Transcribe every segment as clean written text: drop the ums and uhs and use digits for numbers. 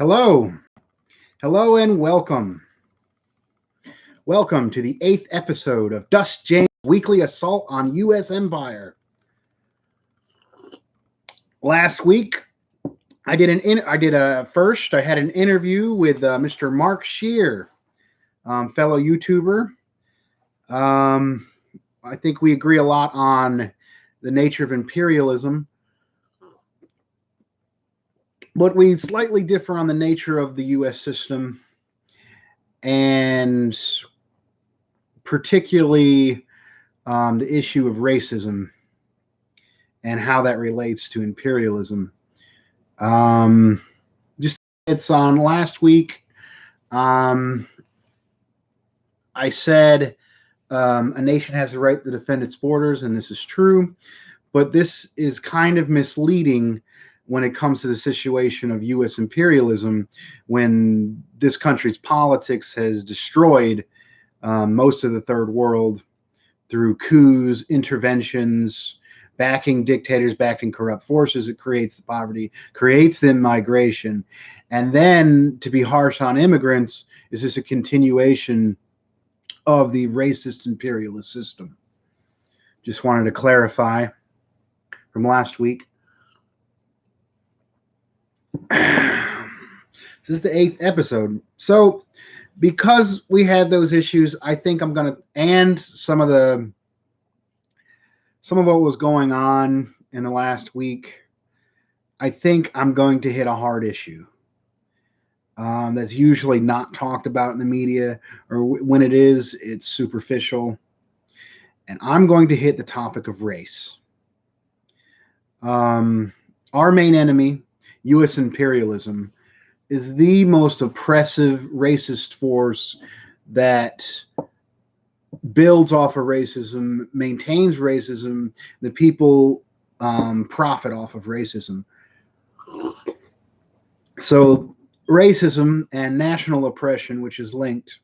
Hello, hello, and welcome. Welcome to the eighth episode of Dust James' weekly assault on U.S. Empire. Last week, I had an interview with Mr. Mark Shear, fellow YouTuber. Um, I think we agree a lot on the nature of imperialism, but we slightly differ on the nature of the U.S. system and particularly the issue of racism and how that relates to imperialism. Just it's on last week. Um, I said a nation has the right to defend its borders, and this is true, but this is kind of misleading when it comes to the situation of U.S. imperialism, when this country's politics has destroyed most of the third world through coups, interventions, backing dictators, backing corrupt forces. It creates the poverty, creates the migration. And then to be harsh on immigrants is just a continuation of the racist imperialist system. Just wanted to clarify from last week. This is the eighth episode. So because we had those issues, I think I'm going to, and some of what was going on in the last week, I think I'm going to hit a hard issue that's usually not talked about in the media, or when it is, it's superficial. And I'm going to hit the topic of race. Our main enemy, U.S. imperialism, is the most oppressive racist force that builds off of racism, maintains racism. The people profit off of racism. So racism and national oppression, which is linked,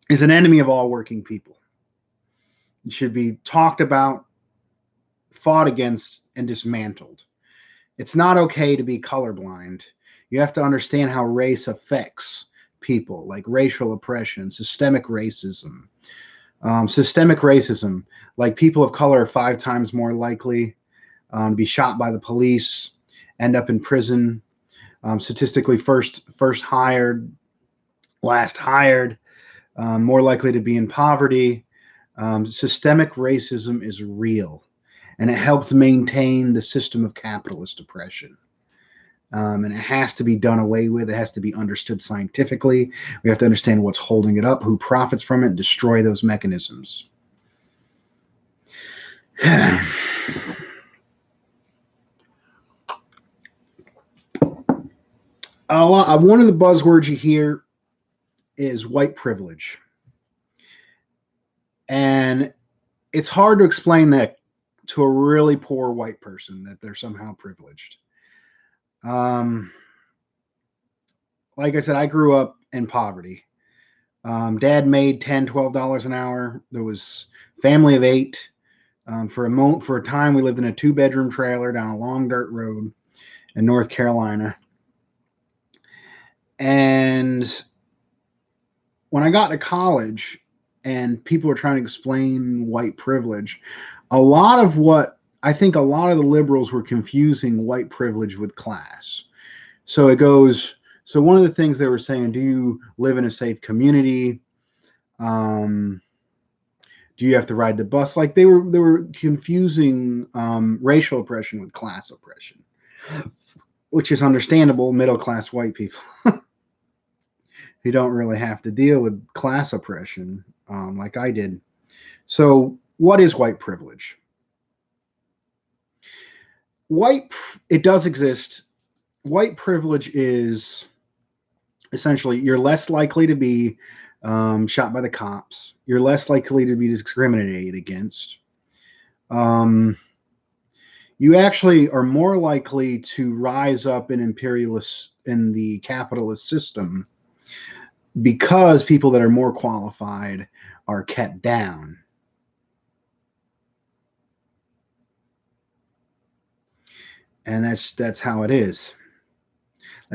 is an enemy of all working people. It should be talked about, fought against, and dismantled. It's not okay to be colorblind. You have to understand how race affects people, like racial oppression, systemic racism. Systemic racism, like people of color are 5 times more likely to be shot by the police, end up in prison. Statistically, first hired, last hired, more likely to be in poverty. Systemic racism is real, and it helps maintain the system of capitalist oppression. And it has to be done away with. It has to be understood scientifically. We have to understand what's holding it up, who profits from it, and destroy those mechanisms. One of the buzzwords you hear is white privilege. And it's hard to explain that to a really poor white person, that they're somehow privileged. Like I said, I grew up in poverty. Dad made $10, $12 an hour. There was family of 8. For a time, we lived in a 2-bedroom trailer down a long dirt road in North Carolina. And when I got to college and people were trying to explain white privilege, a lot of the liberals were confusing white privilege with class. So one of the things they were saying, do you live in a safe community? Do you have to ride the bus? Like they were confusing racial oppression with class oppression, which is understandable. Middle class white people who don't really have to deal with class oppression like I did. So what is white privilege? It does exist. White privilege is essentially you're less likely to be shot by the cops. You're less likely to be discriminated against. You actually are more likely to rise up in the capitalist system because people that are more qualified are kept down. And that's how it is.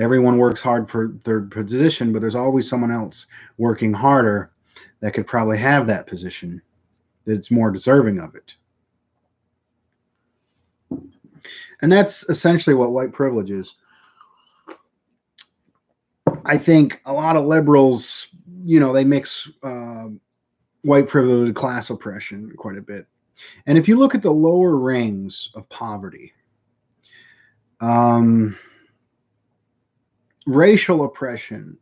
Everyone works hard for their position, but there's always someone else working harder that could probably have that position that's more deserving of it. And that's essentially what white privilege is. I think a lot of liberals, they mix white privilege with class oppression quite a bit. And if you look at the lower rings of poverty, um, racial oppression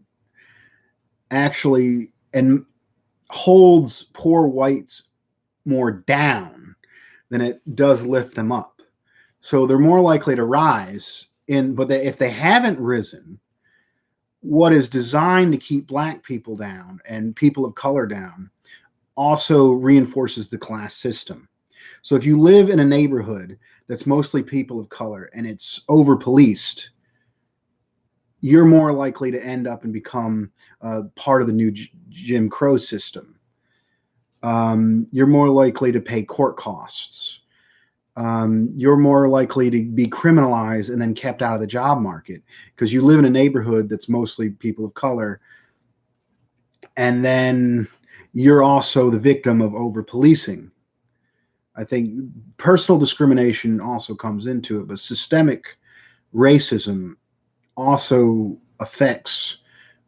actually and holds poor whites more down than it does lift them up. So they're more likely to rise if they haven't risen, what is designed to keep black people down and people of color down also reinforces the class system. So if you live in a neighborhood that's mostly people of color and it's over policed, you're more likely to end up and become part of the new Jim Crow system. You're more likely to pay court costs. You're more likely to be criminalized and then kept out of the job market because you live in a neighborhood that's mostly people of color. And then you're also the victim of over policing. I think personal discrimination also comes into it, but systemic racism also affects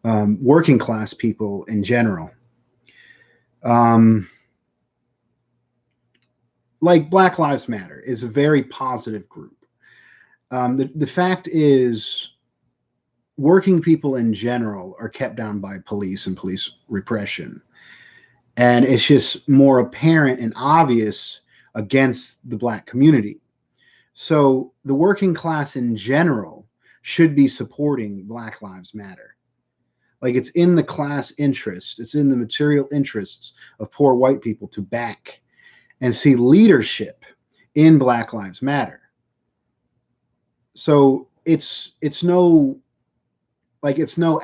working class people in general. Um, like Black Lives Matter is a very positive group. The fact is, working people in general are kept down by police and police repression. And it's just more apparent and obvious against the black community. So the working class in general should be supporting Black Lives Matter. Like it's in the class interest, it's in the material interests of poor white people to back and see leadership in Black Lives Matter. So it's no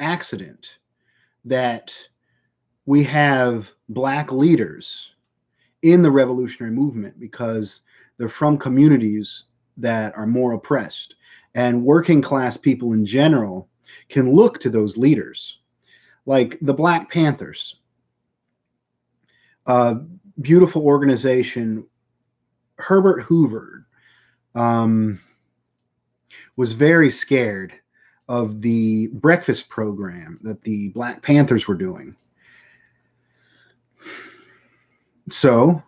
accident that we have black leaders in the revolutionary movement because they're from communities that are more oppressed. And working class people in general can look to those leaders, like the Black Panthers, a beautiful organization. Herbert Hoover was very scared of the breakfast program that the Black Panthers were doing. So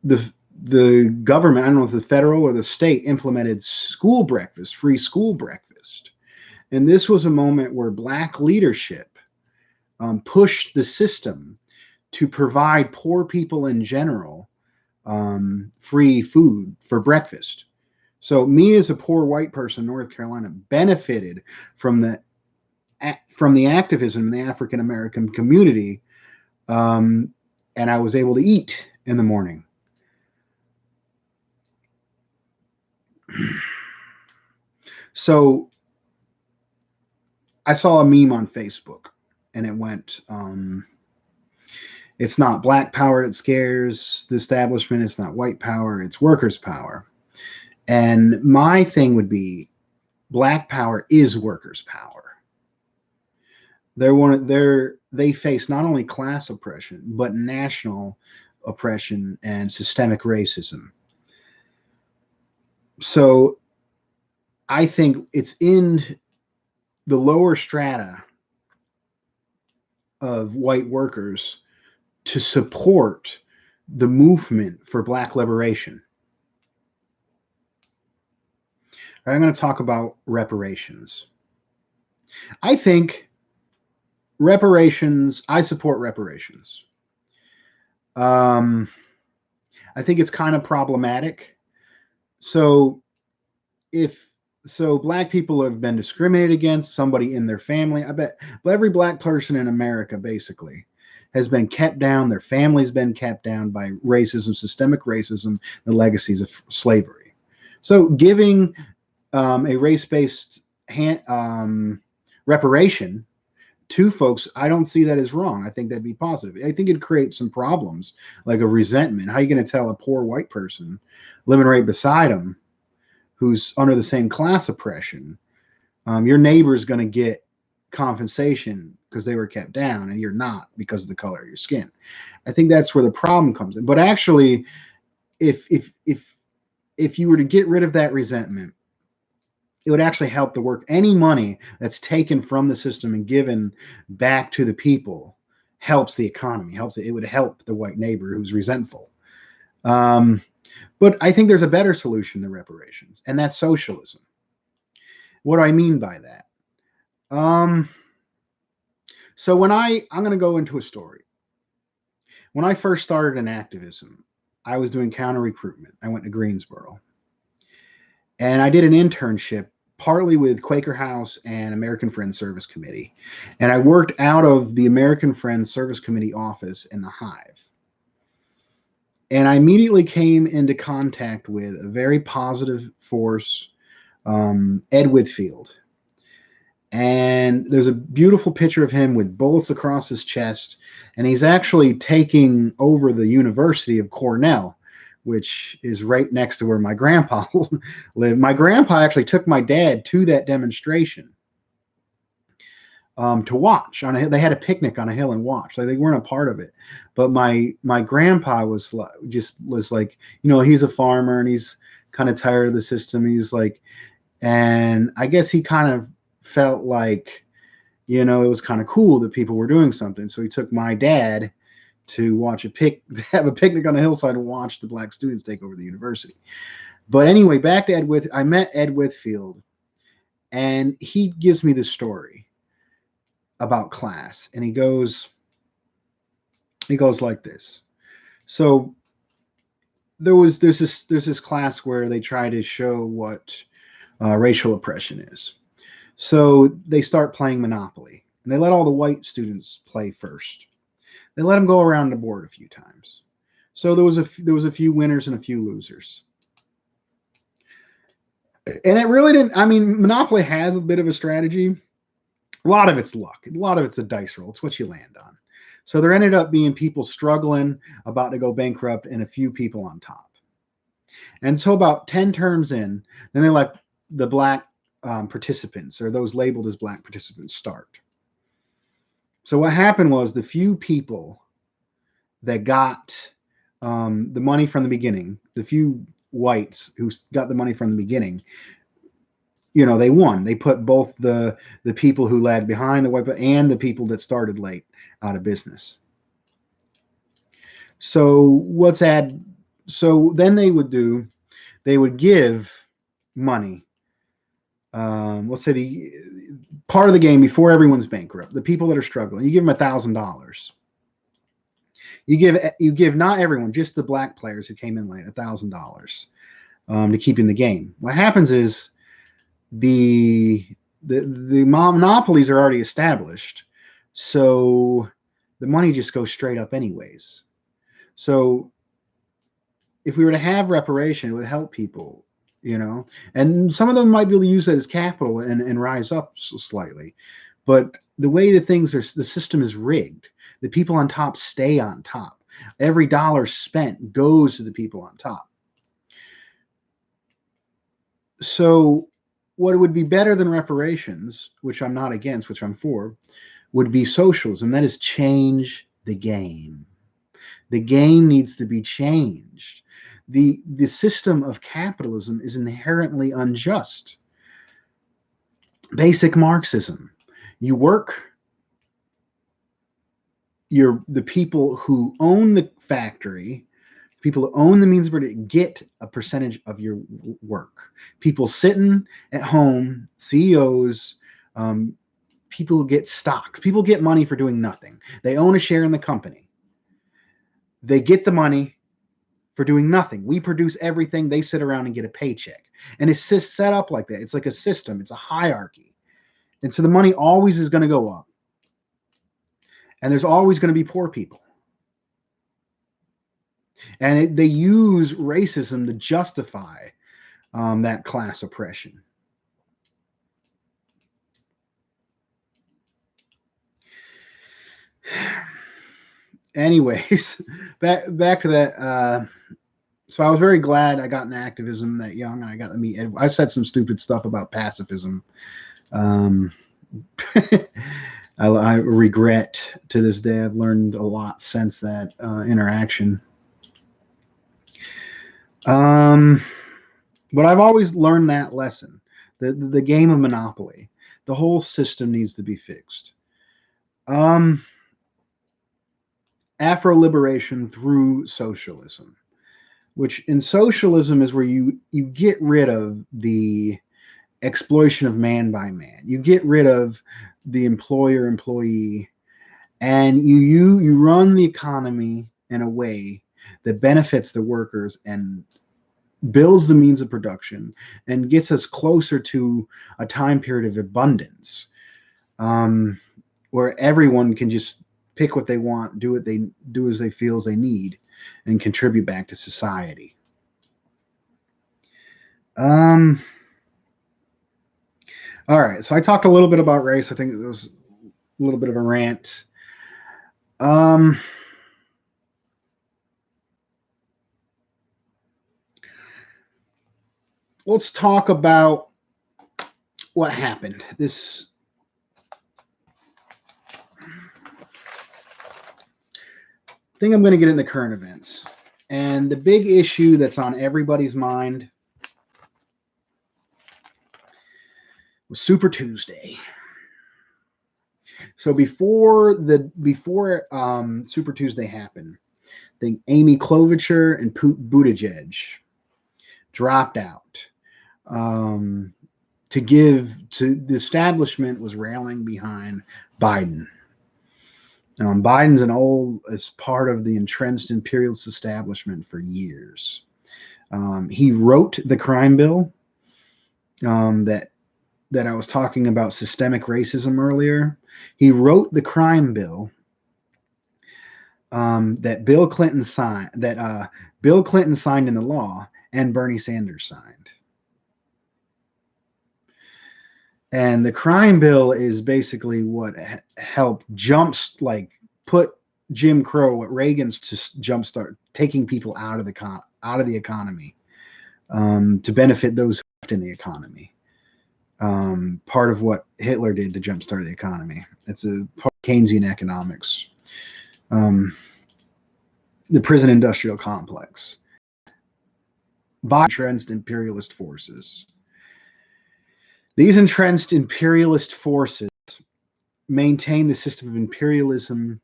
the government, I don't know if the federal or the state, implemented school breakfast, free school breakfast. And this was a moment where black leadership pushed the system to provide poor people in general free food for breakfast. So me as a poor white person in North Carolina benefited from the activism in the African American community, and I was able to eat in the morning. So I saw a meme on Facebook, and it went, "It's not black power that scares the establishment. It's not white power. It's workers' power." And my thing would be, black power is workers' power. They face not only class oppression but national oppression and systemic racism. So I think it's in the lower strata of white workers to support the movement for black liberation. I'm going to talk about reparations. I think I support reparations. I think it's kind of problematic. So black people have been discriminated against, somebody in their family. I bet every black person in America basically has been kept down. Their family's been kept down by racism, systemic racism, the legacies of slavery. So giving a race-based reparation to folks, I don't see that as wrong. I think that'd be positive. I think it'd create some problems, like a resentment. How are you going to tell a poor white person living right beside them, who's under the same class oppression, Your neighbor's going to get compensation because they were kept down, and you're not because of the color of your skin. I think that's where the problem comes in. But actually, if you were to get rid of that resentment, it would actually help the work. Any money that's taken from the system and given back to the people helps the economy, helps it. It would help the white neighbor who's resentful. Um, but I think there's a better solution than reparations, and that's socialism. What do I mean by that? Um, so I'm going to go into a story. When I first started in activism, I was doing counter recruitment. I went to Greensboro, and I did an internship partly with Quaker House and American Friends Service Committee. And I worked out of the American Friends Service Committee office in the Hive. And I immediately came into contact with a very positive force, Ed Whitfield. And there's a beautiful picture of him with bullets across his chest. And he's actually taking over the University of Cornell, which is right next to where my grandpa lived. My grandpa actually took my dad to that demonstration to watch. They had a picnic on a hill and watch. Like, they weren't a part of it, but my grandpa was like, he's a farmer and he's kind of tired of the system. He's like, and I guess he kind of felt like, it was kind of cool that people were doing something. So he took my dad to have a picnic on a hillside and watch the black students take over the university. But anyway, back to I met Ed Whitfield, and he gives me this story about class, and he goes like this. So there's this class where they try to show what racial oppression is. So they start playing Monopoly, and they let all the white students play first. They let them go around the board a few times. So there was a few winners and a few losers. And it really didn't. I mean, Monopoly has a bit of a strategy. A lot of it's luck. A lot of it's a dice roll. It's what you land on. So there ended up being people struggling, about to go bankrupt, and a few people on top. And so about 10 terms in, then they let the black participants, or those labeled as black participants, start. So what happened was, the few people that got the money from the beginning, the few whites who got the money from the beginning, they won. They put both the people who lagged behind, the white, and the people that started late, out of business. So then they would give money. Let's say the part of the game before everyone's bankrupt, the people that are struggling, you give them $1,000. You give not everyone, just the black players who came in late, $1,000 to keep in the game. What happens is the monopolies are already established, so the money just goes straight up anyways. So if we were to have reparation, it would help people, and some of them might be able to use that as capital and rise up slightly. But the way the system is rigged, the people on top stay on top. Every dollar spent goes to the people on top. So what would be better than reparations, which I'm not against, which I'm for, would be socialism. That is, change the game. The game needs to be changed. The system of capitalism is inherently unjust. Basic Marxism. You work, the people who own the factory, people who own the means of production, get a percentage of your work. People sitting at home, CEOs, people get stocks. People get money for doing nothing. They own a share in the company. They get the money for doing nothing. We produce everything. They sit around and get a paycheck. And it's just set up like that. It's like a system. It's a hierarchy. And so the money always is going to go up. And there's always going to be poor people. And they use racism to justify that class oppression. Anyways, back to that. So I was very glad I got into activism that young, and I got to meet Ed. I said some stupid stuff about pacifism Um, I regret to this day. I've learned a lot since that interaction. But I've always learned that lesson. The game of Monopoly, the whole system needs to be fixed. Um, Afro liberation through socialism, which in socialism is where you get rid of the exploitation of man by man. You get rid of the employer employee, and you run the economy in a way that benefits the workers and builds the means of production and gets us closer to a time period of abundance, um, where everyone can just pick what they want, do what they do as they feel as they need, and contribute back to society. Um, all right, so I talked a little bit about race. I think it was a little bit of a rant. Um, let's talk about what happened. This thing I'm going to get into current events. And the big issue that's on everybody's mind was Super Tuesday. So before Super Tuesday happened, I think Amy Klobuchar and Buttigieg dropped out, to the establishment was railing behind Biden. Biden's is part of the entrenched imperialist establishment for years. He wrote the crime bill, that I was talking about, systemic racism earlier. He wrote the crime bill, that Bill Clinton signed into law, and Bernie Sanders signed. And the crime bill is basically what helped put Jim Crow, what Reagan's to jumpstart taking people out of the economy, to benefit those in the economy. Part of what Hitler did to jumpstart the economy. It's a part of Keynesian economics. The prison industrial complex by entrenched imperialist forces. These entrenched imperialist forces maintain the system of imperialism,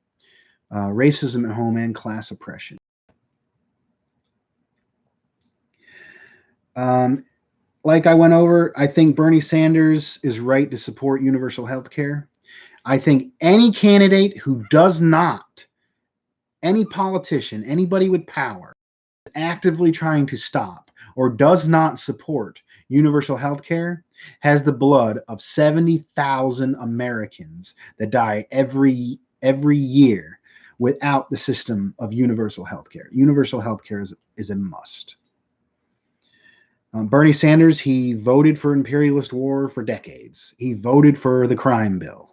racism at home, and class oppression. Like I went over, I think Bernie Sanders is right to support universal health care. I think any candidate who does not, any politician, anybody with power, actively trying to stop or does not support universal health care has the blood of 70,000 Americans that die every year without the system of universal health care. Universal health care is a must. Bernie Sanders, he voted for imperialist war for decades. He voted for the crime bill.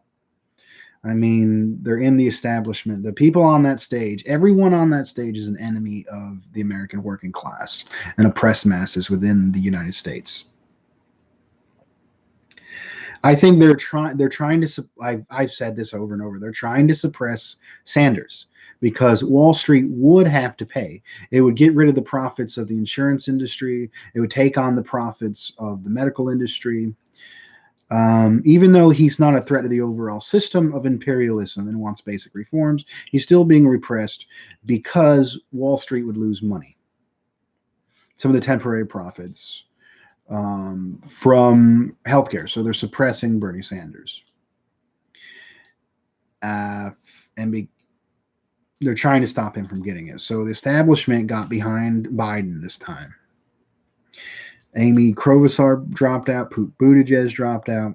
I mean, they're in the establishment. The people on that stage, everyone on that stage is an enemy of the American working class and oppressed masses within the United States. I think they're trying to, I've said this over and over, they're trying to suppress Sanders because Wall Street would have to pay. It would get rid of the profits of the insurance industry. It would take on the profits of the medical industry. Even though he's not a threat to the overall system of imperialism and wants basic reforms, he's still being repressed because Wall Street would lose money. Some of the temporary profits from healthcare. So they're suppressing Bernie Sanders. They're trying to stop him from getting it. So the establishment got behind Biden this time. Amy Klobuchar dropped out. Buttigieg dropped out.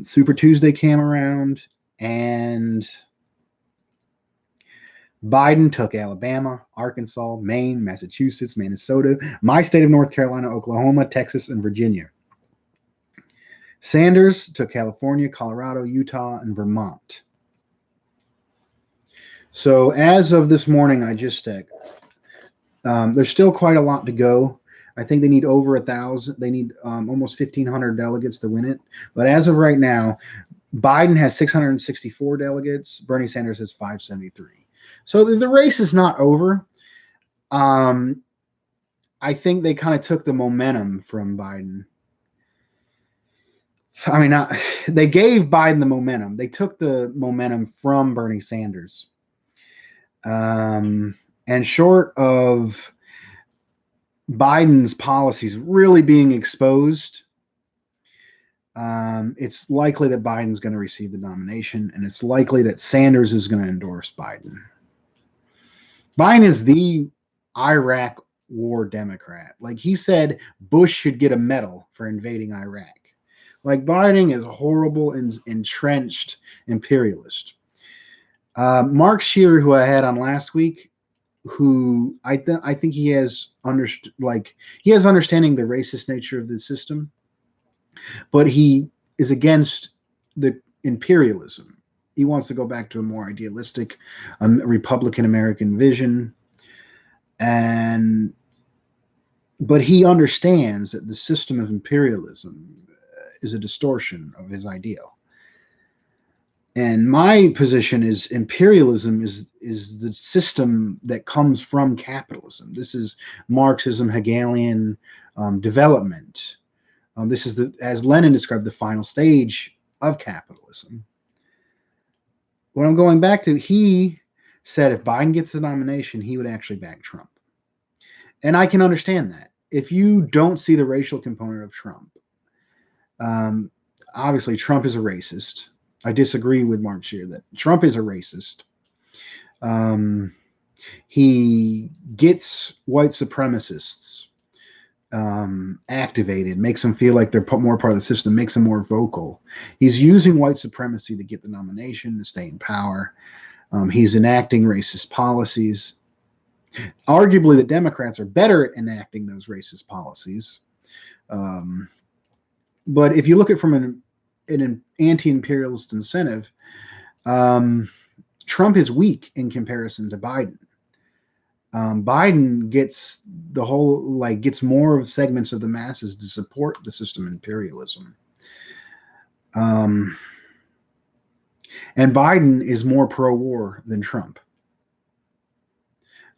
Super Tuesday came around, and Biden took Alabama, Arkansas, Maine, Massachusetts, Minnesota, my state of North Carolina, Oklahoma, Texas, and Virginia. Sanders took California, Colorado, Utah, and Vermont. So as of this morning, I just checked. There's still quite a lot to go. I think they need over 1,000. They need almost 1,500 delegates to win it. But as of right now, Biden has 664 delegates. Bernie Sanders has 573. So the race is not over. I think they kind of took the momentum from Biden. I mean, they gave Biden the momentum. They took the momentum from Bernie Sanders. And short of Biden's policies really being exposed, it's likely that Biden's going to receive the nomination, and it's likely that Sanders is going to endorse Biden. Biden is the Iraq war Democrat. Like, he said Bush should get a medal for invading Iraq. Like, Biden is a horrible and entrenched imperialist. Mark Shearer, who I had on last week, who I think he has understanding the racist nature of the system, but he is against the imperialism. He wants to go back to a more idealistic Republican American vision, but he understands that the system of imperialism is a distortion of his ideal. And my position is imperialism is the system that comes from capitalism. This is Marxism, Hegelian development. This is, as Lenin described, the final stage of capitalism. What I'm going back to, he said if Biden gets the nomination, he would actually back Trump. And I can understand that. If you don't see the racial component of Trump, obviously Trump is a racist. I disagree with Mark Shearer that Trump is a racist. He gets white supremacists activated, makes them feel like they're more part of the system, makes them more vocal. He's using white supremacy to get the nomination, to stay in power. He's enacting racist policies. Arguably, the Democrats are better at enacting those racist policies. But if you look at it from an anti-imperialist incentive, Trump is weak in comparison to Biden. Biden gets gets more of segments of the masses to support the system of imperialism. And Biden is more pro-war than Trump.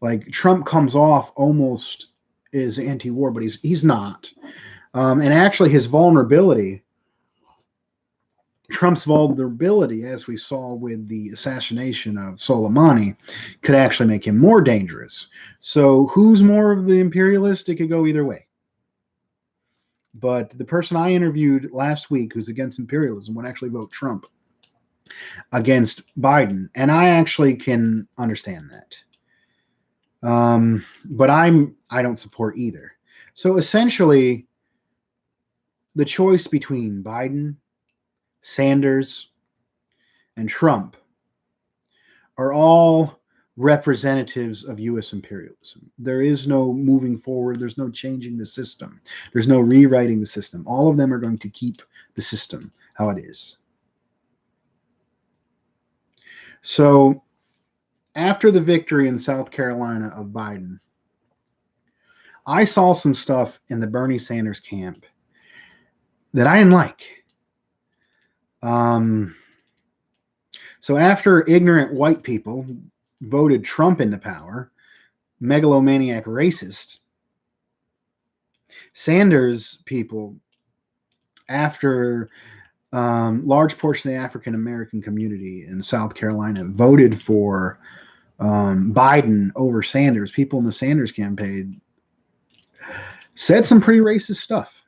Like, Trump comes off almost as anti-war, but he's not. And actually, Trump's vulnerability, as we saw with the assassination of Soleimani, could actually make him more dangerous. So who's more of the imperialist? It could go either way. But the person I interviewed last week who's against imperialism would actually vote Trump against Biden. And I actually can understand that. But I don't support either. So essentially, the choice between Biden, Sanders, and Trump are all representatives of U.S. imperialism. There is no moving forward. There's no changing the system. There's no rewriting the system. All of them are going to keep the system how it is. So after the victory in South Carolina of Biden, I saw some stuff in the Bernie Sanders camp that I didn't like. So after ignorant white people voted Trump into power, megalomaniac racist, Sanders people, after large portion of the African American community in South Carolina voted for Biden over Sanders, people in the Sanders campaign said some pretty racist stuff.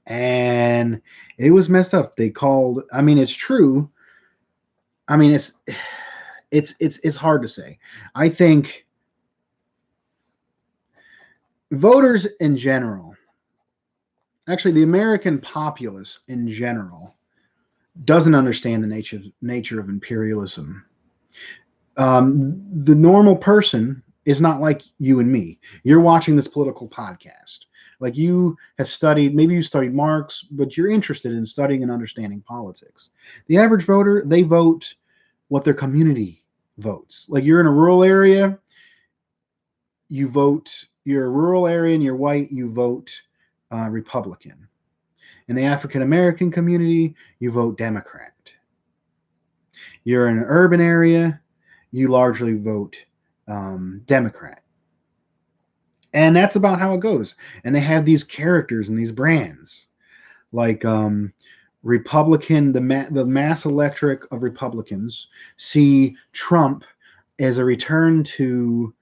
And it was messed up. They called, I mean, it's true. I mean, it's hard to say. I think voters in general, actually the American populace in general, doesn't understand the nature of imperialism. The normal person is not like you and me. You're watching this political podcast. Like, you have studied, maybe you studied Marx, but you're interested in studying and understanding politics. The average voter, they vote what their community votes. Like, you're in a rural area, you vote you're a rural area and you're white, you vote Republican. In the African American community, you vote Democrat. You're in an urban area, you largely vote Democrat. And that's about how it goes. And they have these characters and these brands, like Republican, the mass electorate of Republicans see Trump as a return to,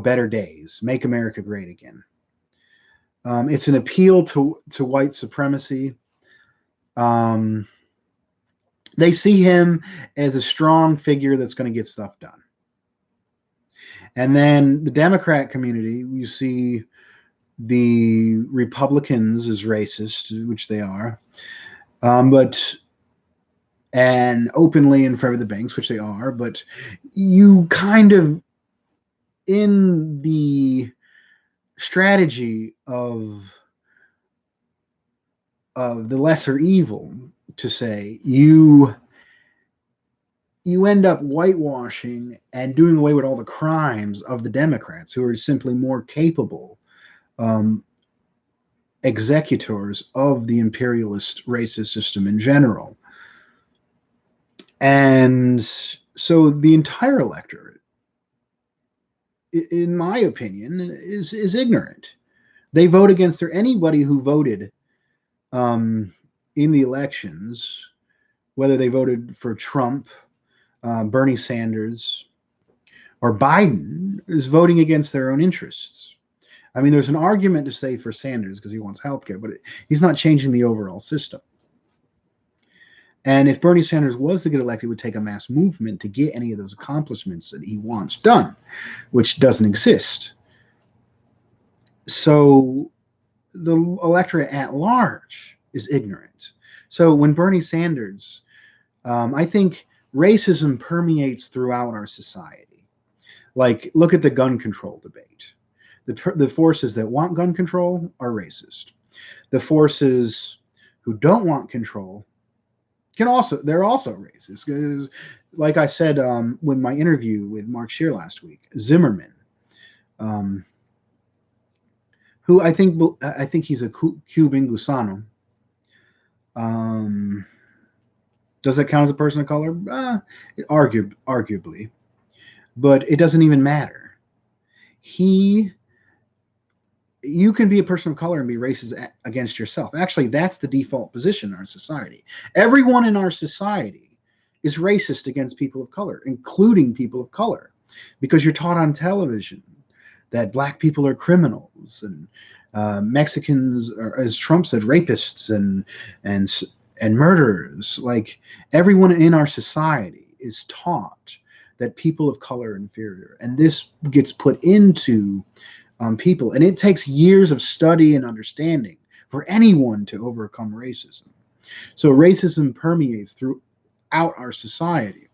better days, make America great again. It's an appeal to white supremacy. They see him as a strong figure that's going to get stuff done. And then the Democrat community, you see the Republicans as racist, which they are, and openly in favor of the banks, which they are, but you kind of, in the strategy of the lesser evil, to say, you end up whitewashing and doing away with all the crimes of the Democrats, who are simply more capable executors of the imperialist racist system in general. And so the entire electorate, in my opinion, is ignorant. They vote against anybody who voted in the elections, whether they voted for Trump, Bernie Sanders, or Biden, is voting against their own interests. I mean, there's an argument to say for Sanders because he wants healthcare, but he's not changing the overall system. And if Bernie Sanders was to get elected, it would take a mass movement to get any of those accomplishments that he wants done, which doesn't exist. So the electorate at large is ignorant. So when Bernie Sanders, I think racism permeates throughout our society. Like, look at the gun control debate. The forces that want gun control are racist. The forces who don't want control they're also racist. Because, like I said, with my interview with Mark Scheer last week, Zimmerman, who I think he's a Cuban Gusano. Does that count as a person of color? Arguably, but it doesn't even matter. You can be a person of color and be racist against yourself. Actually, that's the default position in our society. Everyone in our society is racist against people of color, including people of color, because you're taught on television that black people are criminals and Mexicans are, as Trump said, rapists and murderers. Like, everyone in our society is taught that people of color are inferior, and this gets put into people, and it takes years of study and understanding for anyone to overcome racism. So racism permeates throughout our society.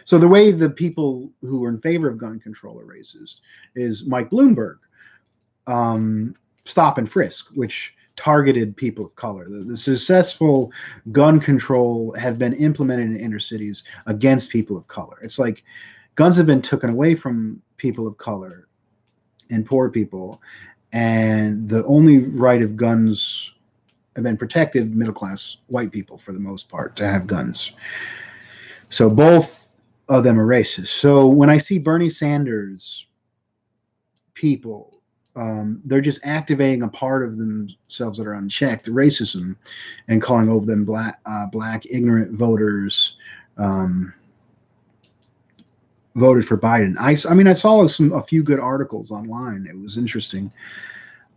So the way the people who are in favor of gun control are racist is Mike Bloomberg, stop and frisk, which targeted people of color. The successful gun control have been implemented in inner cities against people of color. It's like guns have been taken away from people of color and poor people, and the only right of guns have been protected middle-class white people, for the most part, to have guns. So both of them are racist. So when I see Bernie Sanders people, they're just activating a part of themselves that are unchecked, racism, and calling over them black ignorant voters, voted for Biden. I mean, I saw a few good articles online. It was interesting.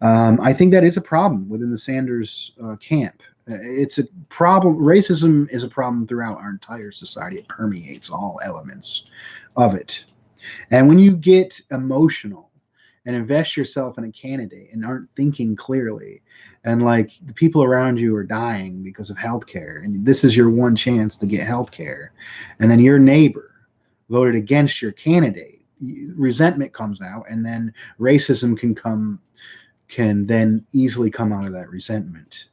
I think that is a problem within the Sanders camp. It's a problem. Racism is a problem throughout our entire society. It permeates all elements of it. And when you get emotional and invest yourself in a candidate and aren't thinking clearly, and like the people around you are dying because of healthcare, and this is your one chance to get healthcare, and then your neighbor voted against your candidate, resentment comes out, and then racism can then easily come out of that resentment.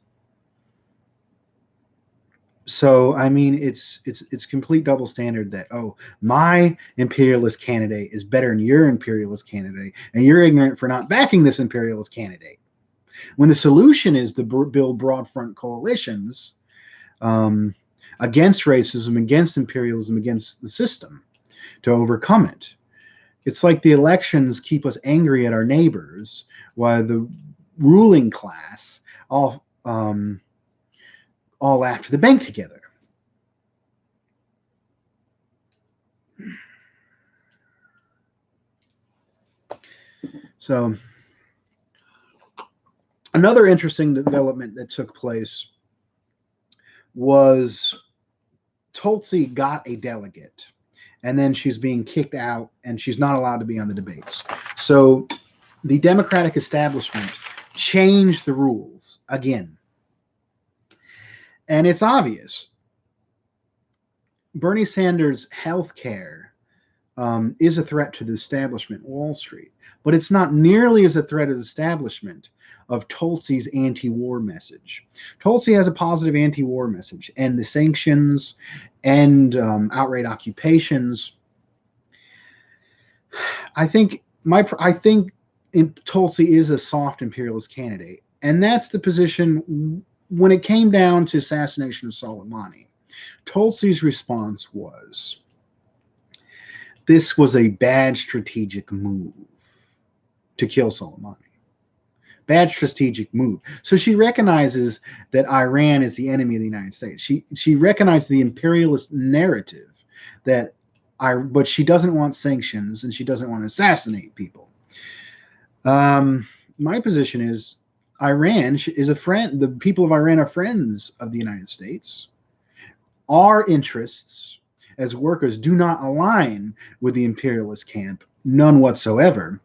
So I mean, it's complete double standard that, oh, my imperialist candidate is better than your imperialist candidate, and you're ignorant for not backing this imperialist candidate. When the solution is to build broad front coalitions um, against racism, against imperialism, against the system to overcome it. It's like the elections keep us angry at our neighbors, while the ruling class all after the bank together. So another interesting development that took place was Tulsi got a delegate, and then she's being kicked out, and she's not allowed to be on the debates. So the Democratic establishment changed the rules again. And it's obvious. Bernie Sanders' health care is a threat to the establishment, Wall Street, but it's not nearly as a threat to the establishment of Tulsi's anti-war message. Tulsi has a positive anti-war message, and the sanctions and outright occupations. I think Tulsi is a soft imperialist candidate, and that's the position when it came down to assassination of Soleimani. Tulsi's response was, this was a bad strategic move to kill Soleimani. Bad strategic move. So she recognizes that Iran is the enemy of the United States. She recognized the imperialist narrative but she doesn't want sanctions and she doesn't want to assassinate people. My position is Iran is a friend. The people of Iran are friends of the United States. Our interests as workers do not align with the imperialist camp, none whatsoever.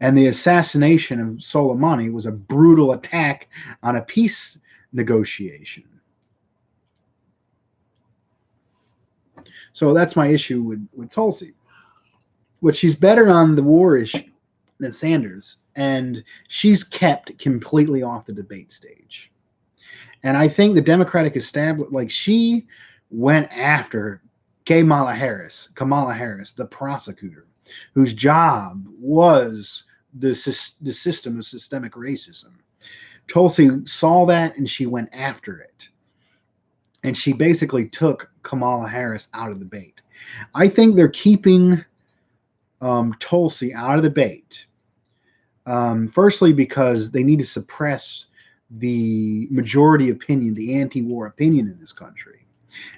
And the assassination of Soleimani was a brutal attack on a peace negotiation. So that's my issue with Tulsi. But she's better on the war issue than Sanders, and she's kept completely off the debate stage. And I think the Democratic establishment, she went after Kamala Harris, the prosecutor, whose job was the system of systemic racism. Tulsi saw that and she went after it. And she basically took Kamala Harris out of the debate. I think they're keeping Tulsi out of the debate. Firstly, because they need to suppress the majority opinion, the anti-war opinion in this country.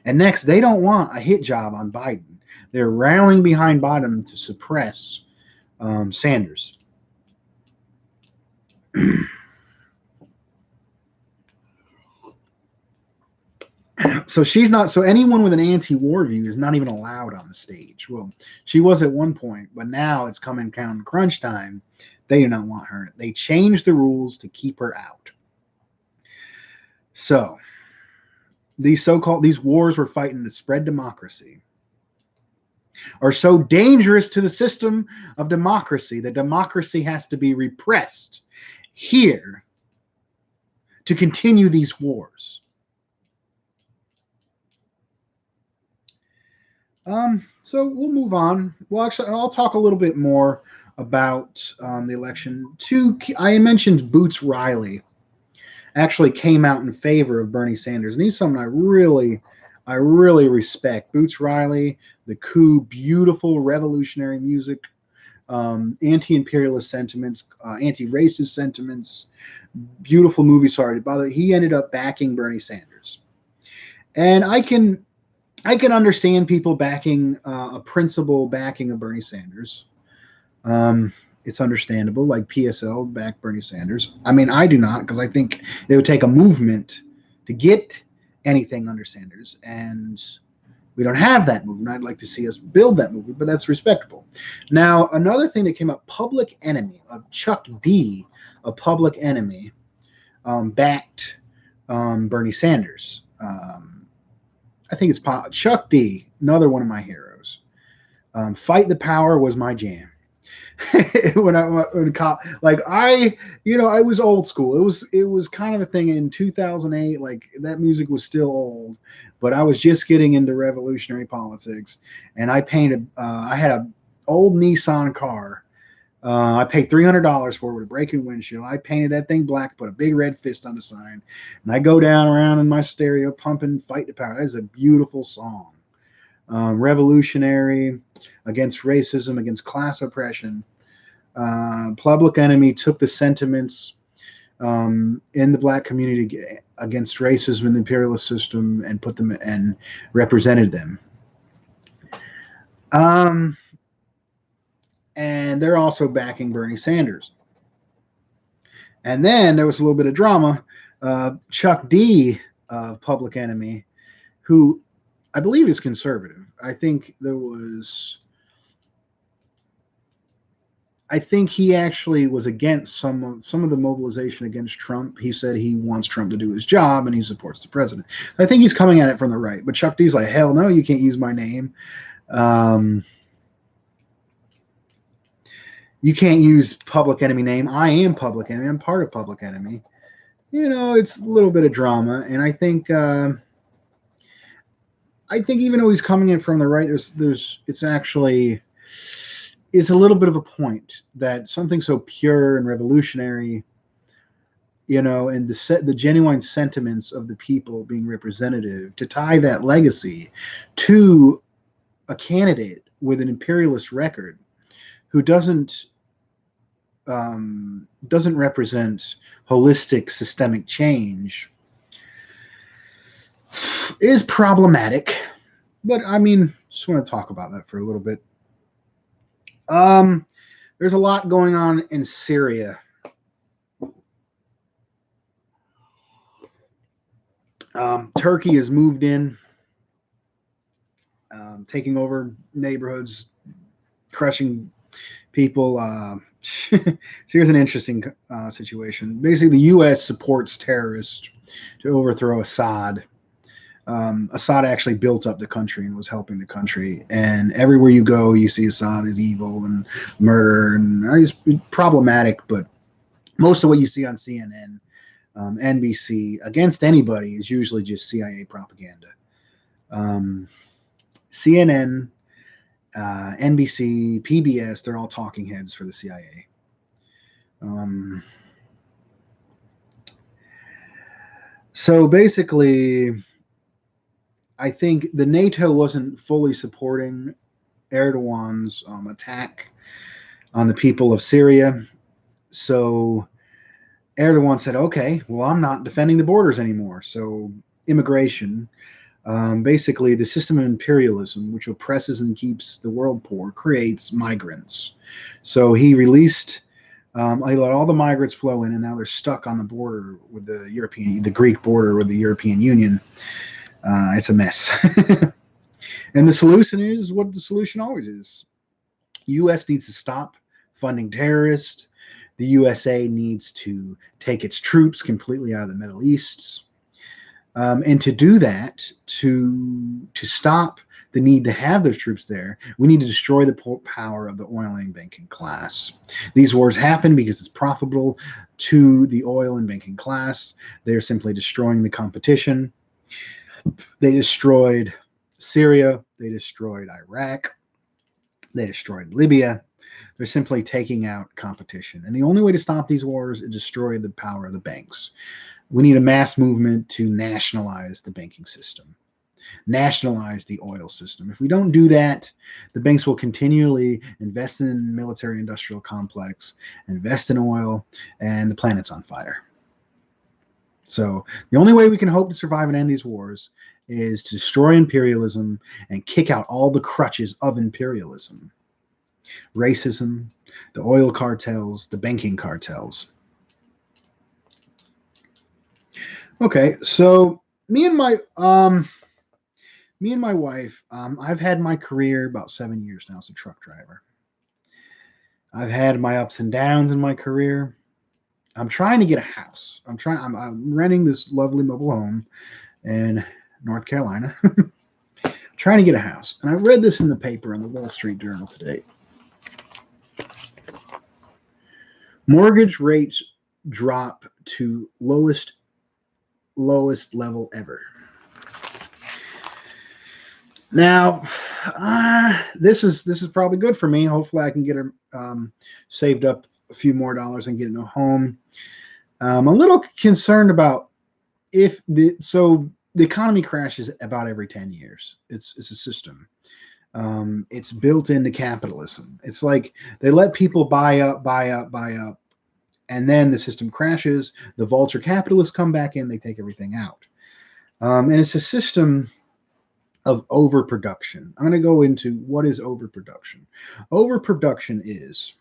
And next, they don't want a hit job on Biden. They're rallying behind Biden to suppress Sanders. So anyone with an anti-war view is not even allowed on the stage. Well, she was at one point, but now it's coming down crunch time. They do not want her. They changed the rules to keep her out. So these wars we're fighting to spread democracy are so dangerous to the system of democracy that democracy has to be repressed here to continue these wars. So we'll move on. Well, actually, I'll talk a little bit more about the election. I mentioned Boots Riley actually came out in favor of Bernie Sanders, and he's someone I really respect. Boots Riley, The Coup, beautiful revolutionary music, anti-imperialist sentiments, anti-racist sentiments, beautiful movie. Sorry to bother. He ended up backing Bernie Sanders, and I can understand people backing a principal backing of Bernie Sanders. It's understandable, like PSL back Bernie Sanders. I mean, I do not, because I think it would take a movement to get anything under Sanders, and we don't have that movement. I'd like to see us build that movement, but that's respectable. Now, another thing that came up, Public Enemy of Chuck D, a Public Enemy, backed Bernie Sanders. I think it's Chuck D, another one of my heroes. Fight the Power was my jam. Like I was old school. It was kind of a thing in 2008. Like that music was still old, but I was just getting into revolutionary politics, and I painted. I had a old Nissan car. I paid $300 for it with a breaking windshield. I painted that thing black, put a big red fist on the sign, and I go down around in my stereo pumping "Fight the Power." That is a beautiful song. Revolutionary, against racism, against class oppression. Public Enemy took the sentiments in the black community against racism and the imperialist system and put them and represented them. Um, and they're also backing Bernie Sanders. And then there was a little bit of drama. Chuck D of Public Enemy, who I believe is conservative. I think he actually was against some of the mobilization against Trump. He said he wants Trump to do his job and he supports the president. I think he's coming at it from the right. But Chuck D's like, hell no, you can't use my name. You can't use Public Enemy name. I am Public Enemy. I'm part of Public Enemy. It's a little bit of drama, and I think even though he's coming in from the right, it's a little bit of a point that something so pure and revolutionary, and the genuine sentiments of the people being representative, to tie that legacy to a candidate with an imperialist record who doesn't represent holistic systemic change is problematic. But I mean, just want to talk about that for a little bit. There's a lot going on in Syria. Turkey has moved in, taking over neighborhoods, crushing people. Here's an interesting situation. Basically, the U.S. supports terrorists to overthrow Assad. Assad actually built up the country and was helping the country. And everywhere you go, you see Assad is evil and murder, and he's problematic. But most of what you see on CNN, NBC, against anybody is usually just CIA propaganda. CNN, NBC, PBS, they're all talking heads for the CIA. So basically, I think the NATO wasn't fully supporting Erdogan's attack on the people of Syria. So Erdogan said, okay, well, I'm not defending the borders anymore. So immigration, basically the system of imperialism, which oppresses and keeps the world poor, creates migrants. So he released, he let all the migrants flow in, and now they're stuck on the border with the Greek border with the European Union. It's a mess. And the solution is what the solution always is. U.S. needs to stop funding terrorists. The USA needs to take its troops completely out of the Middle East. And to do that, to stop the need to have those troops there, we need to destroy the power of the oil and banking class. These wars happen because it's profitable to the oil and banking class. They're simply destroying the competition. They destroyed Syria. They destroyed Iraq. They destroyed Libya. They're simply taking out competition. And the only way to stop these wars is destroy the power of the banks. We need a mass movement to nationalize the banking system, nationalize the oil system. If we don't do that, the banks will continually invest in military industrial complex, invest in oil, and the planet's on fire. So the only way we can hope to survive and end these wars is to destroy imperialism and kick out all the crutches of imperialism. Racism, the oil cartels, the banking cartels. Okay, so me and my wife, I've had my career about 7 years now as a truck driver. I've had my ups and downs in my career. I'm trying to get a house. I'm renting this lovely mobile home in North Carolina. Trying to get a house. And I read this in the paper in the Wall Street Journal today. Mortgage rates drop to lowest level ever. Now, this is probably good for me. Hopefully, I can get saved up a few more dollars and get in a home. I'm a little concerned about the economy crashes about every 10 years. It's a system. It's built into capitalism. It's like they let people buy up, and then the system crashes. The vulture capitalists come back in, they take everything out. And it's a system of overproduction. I'm going to go into what is overproduction. Overproduction is,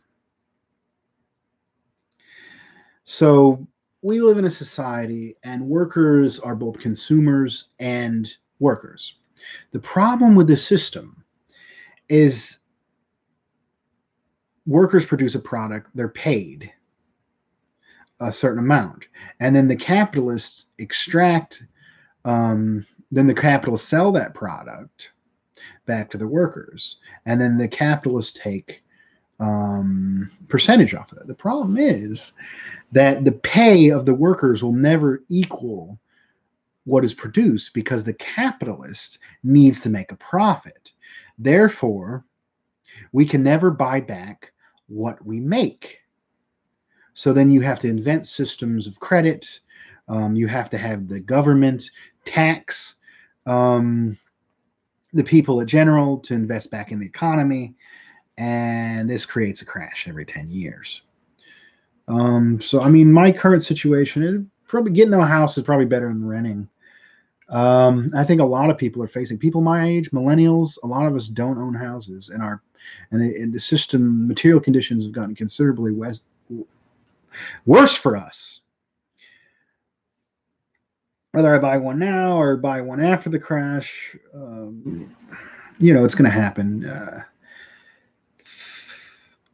so we live in a society and workers are both consumers and workers. The problem with the system is workers produce a product, they're paid a certain amount, and then the capitalists extract then the capitalists sell that product back to the workers, and then the capitalists take percentage off of it. The problem is that the pay of the workers will never equal what is produced because the capitalist needs to make a profit. Therefore, we can never buy back what we make. So then you have to invent systems of credit. You have to have the government tax the people in general to invest back in the economy, and this creates a crash every 10 years. So I mean, my current situation, probably getting a house is probably better than renting. I think a lot of people are facing, people my age, millennials, a lot of us don't own houses, and the system, material conditions have gotten considerably worse for us. Whether I buy one now or buy one after the crash, it's going to happen.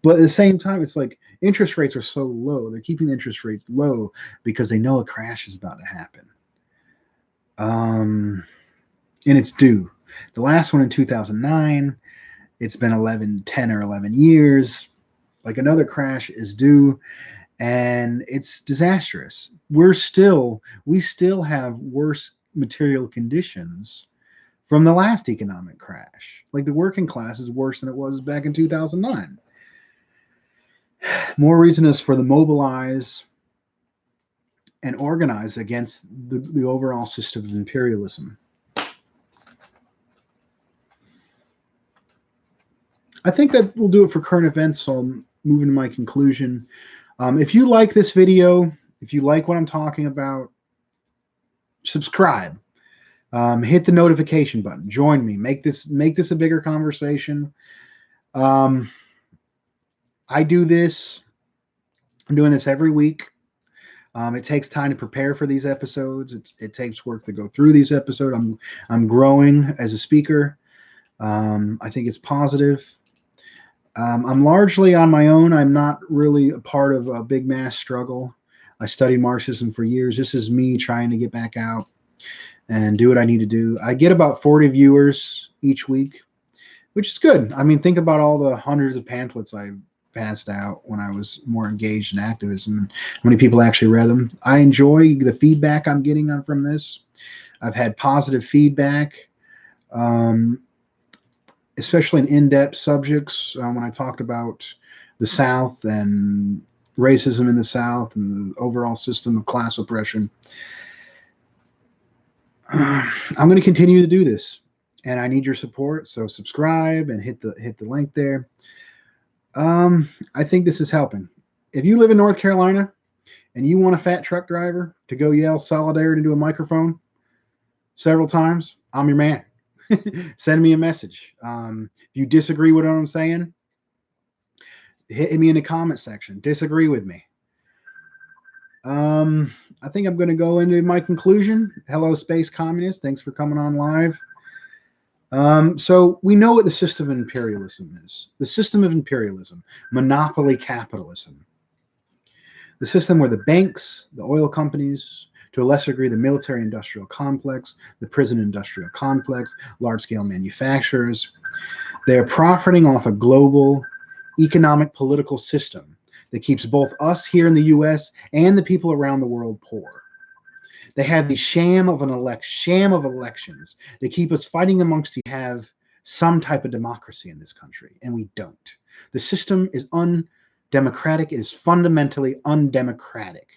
But at the same time, it's like interest rates are so low. They're keeping the interest rates low because they know a crash is about to happen. And it's due. The last one in 2009, it's been 10 or 11 years. Like another crash is due. And it's disastrous. We still have worse material conditions from the last economic crash. Like the working class is worse than it was back in 2009. More reason is for the mobilize and organize against the overall system of imperialism. I think that will do it for current events, so I'll move into my conclusion. If you like this video, if you like what I'm talking about, subscribe. Hit the notification button. Join me. Make this a bigger conversation. I do this. I'm doing this every week. It takes time to prepare for these episodes. It takes work to go through these episodes. I'm growing as a speaker. I think it's positive. I'm largely on my own. I'm not really a part of a big mass struggle. I studied Marxism for years. This is me trying to get back out and do what I need to do. I get about 40 viewers each week, which is good. I mean, think about all the hundreds of pamphlets I passed out when I was more engaged in activism and how many people actually read them. I enjoy the feedback I'm getting from this. I've had positive feedback. Especially in in-depth subjects, when I talked about the South and racism in the South and the overall system of class oppression. I'm going to continue to do this, and I need your support. So subscribe and hit the link there. I think this is helping. If you live in North Carolina and you want a fat truck driver to go yell solidarity into a microphone several times, I'm your man. Send me a message. If you disagree with what I'm saying, hit me in the comment section. Disagree with me. I think I'm going to go into my conclusion. Hello, Space Communist. Thanks for coming on live. So we know what the system of imperialism is. The system of imperialism, monopoly capitalism. The system where the banks, the oil companies, to a lesser degree, the military-industrial complex, the prison-industrial complex, large-scale manufacturers. They are profiting off a global economic political system that keeps both us here in the US and the people around the world poor. They have the sham of elections. They keep us fighting amongst to have some type of democracy in this country, and we don't. The system is undemocratic. It is fundamentally undemocratic.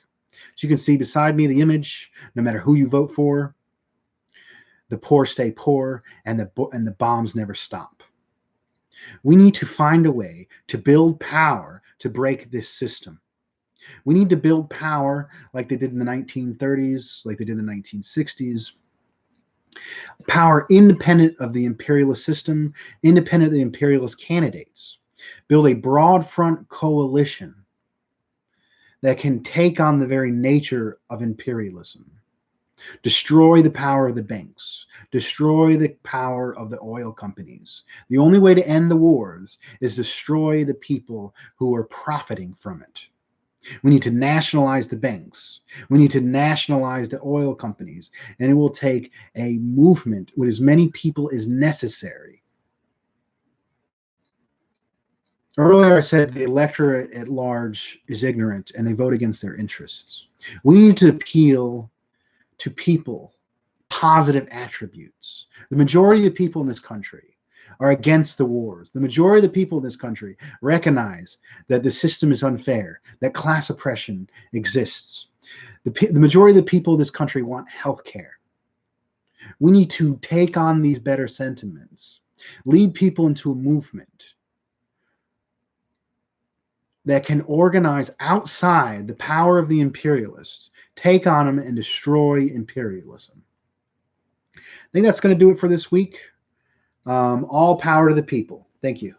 As you can see beside me, the image, no matter who you vote for, the poor stay poor, and the bombs never stop. We need to find a way to build power to break this system. We need to build power like they did in the 1930s, like they did in the 1960s. Power independent of the imperialist system, independent of the imperialist candidates. Build a broad front coalition that can take on the very nature of imperialism. Destroy the power of the banks. Destroy the power of the oil companies. The only way to end the wars is destroy the people who are profiting from it. We need to nationalize the banks. We need to nationalize the oil companies. And it will take a movement with as many people as necessary. Earlier, I said the electorate at large is ignorant and they vote against their interests. We need to appeal to people, positive attributes. The majority of the people in this country are against the wars. The majority of the people in this country recognize that the system is unfair, that class oppression exists. The majority of the people in this country want health care. We need to take on these better sentiments, lead people into a movement that can organize outside the power of the imperialists, take on them, and destroy imperialism. I think that's going to do it for this week. All power to the people. Thank you.